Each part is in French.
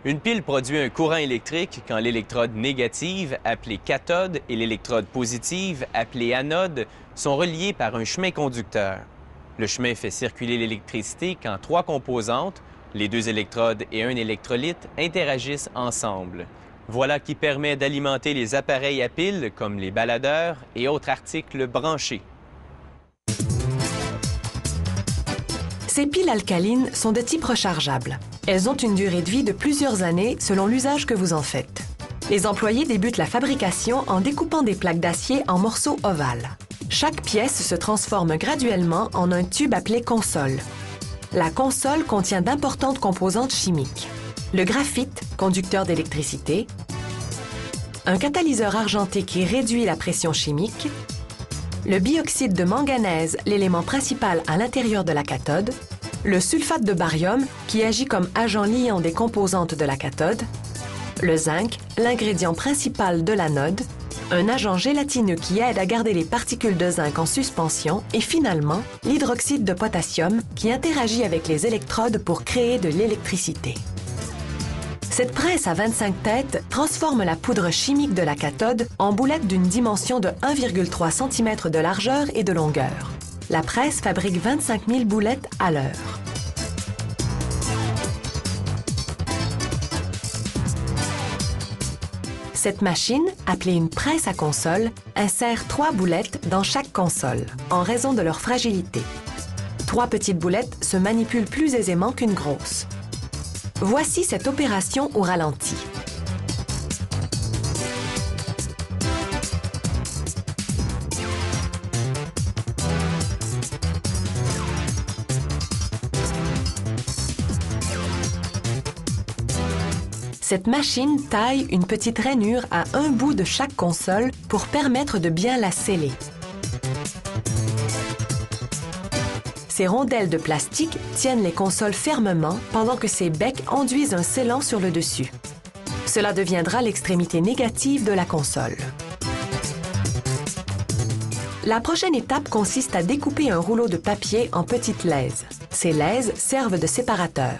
Une pile produit un courant électrique quand l'électrode négative, appelée cathode, et l'électrode positive, appelée anode, sont reliées par un chemin conducteur. Le chemin fait circuler l'électricité quand trois composantes, les deux électrodes et un électrolyte, interagissent ensemble. Voilà qui permet d'alimenter les appareils à piles comme les baladeurs et autres articles branchés. Ces piles alcalines sont de type rechargeable. Elles ont une durée de vie de plusieurs années selon l'usage que vous en faites. Les employés débutent la fabrication en découpant des plaques d'acier en morceaux ovales. Chaque pièce se transforme graduellement en un tube appelé console. La console contient d'importantes composantes chimiques. Le graphite, conducteur d'électricité, un catalyseur argenté qui réduit la pression chimique, le bioxyde de manganèse, l'élément principal à l'intérieur de la cathode, le sulfate de barium, qui agit comme agent liant des composantes de la cathode, le zinc, l'ingrédient principal de l'anode, un agent gélatineux qui aide à garder les particules de zinc en suspension et finalement, l'hydroxyde de potassium qui interagit avec les électrodes pour créer de l'électricité. Cette presse à 25 têtes transforme la poudre chimique de la cathode en boulettes d'une dimension de 1,3 cm de largeur et de longueur. La presse fabrique 25 000 boulettes à l'heure. Cette machine, appelée une presse à console, insère 3 boulettes dans chaque console, en raison de leur fragilité. 3 petites boulettes se manipulent plus aisément qu'une grosse. Voici cette opération au ralenti. Cette machine taille une petite rainure à un bout de chaque console pour permettre de bien la sceller. Ces rondelles de plastique tiennent les consoles fermement pendant que ces becs enduisent un scellant sur le dessus. Cela deviendra l'extrémité négative de la console. La prochaine étape consiste à découper un rouleau de papier en petites lèzes. Ces lèzes servent de séparateurs.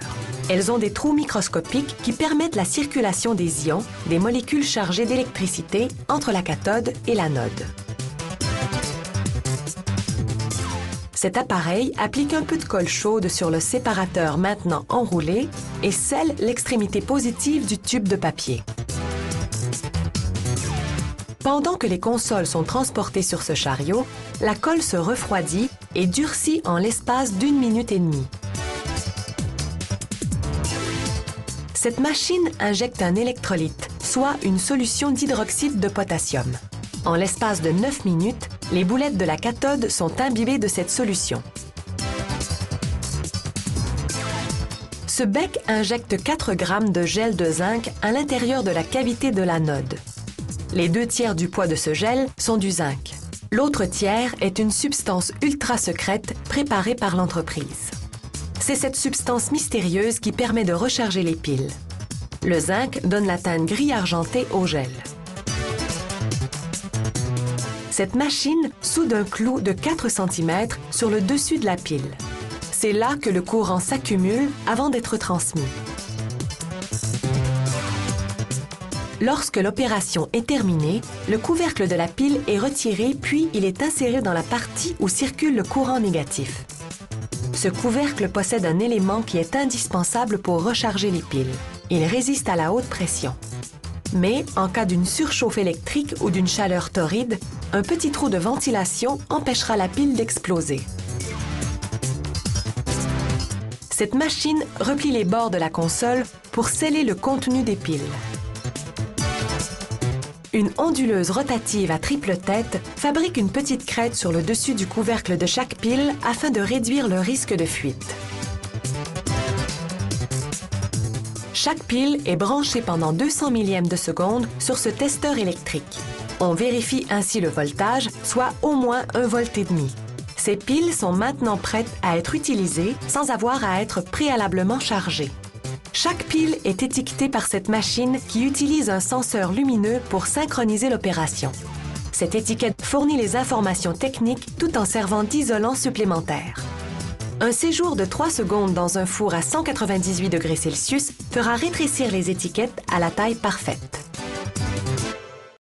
Elles ont des trous microscopiques qui permettent la circulation des ions, des molécules chargées d'électricité, entre la cathode et l'anode. Cet appareil applique un peu de colle chaude sur le séparateur maintenant enroulé et scelle l'extrémité positive du tube de papier. Pendant que les consoles sont transportées sur ce chariot, la colle se refroidit et durcit en l'espace d'1 minute et demie. Cette machine injecte un électrolyte, soit une solution d'hydroxyde de potassium. En l'espace de 9 minutes, les boulettes de la cathode sont imbibées de cette solution. Ce bec injecte 4 grammes de gel de zinc à l'intérieur de la cavité de l'anode. Les 2 tiers du poids de ce gel sont du zinc. L'autre tiers est une substance ultra secrète préparée par l'entreprise. C'est cette substance mystérieuse qui permet de recharger les piles. Le zinc donne la teinte gris argenté au gel. Cette machine soude un clou de 4 cm sur le dessus de la pile. C'est là que le courant s'accumule avant d'être transmis. Lorsque l'opération est terminée, le couvercle de la pile est retiré puis il est inséré dans la partie où circule le courant négatif. Ce couvercle possède un élément qui est indispensable pour recharger les piles. Il résiste à la haute pression. Mais en cas d'une surchauffe électrique ou d'une chaleur torride, un petit trou de ventilation empêchera la pile d'exploser. Cette machine replie les bords de la console pour sceller le contenu des piles. Une onduleuse rotative à triple tête fabrique une petite crête sur le dessus du couvercle de chaque pile afin de réduire le risque de fuite. Chaque pile est branchée pendant 200 millièmes de seconde sur ce testeur électrique. On vérifie ainsi le voltage, soit au moins 1,5 volt. Ces piles sont maintenant prêtes à être utilisées sans avoir à être préalablement chargées. Chaque pile est étiquetée par cette machine qui utilise un senseur lumineux pour synchroniser l'opération. Cette étiquette fournit les informations techniques tout en servant d'isolant supplémentaire. Un séjour de 3 secondes dans un four à 198 degrés Celsius fera rétrécir les étiquettes à la taille parfaite.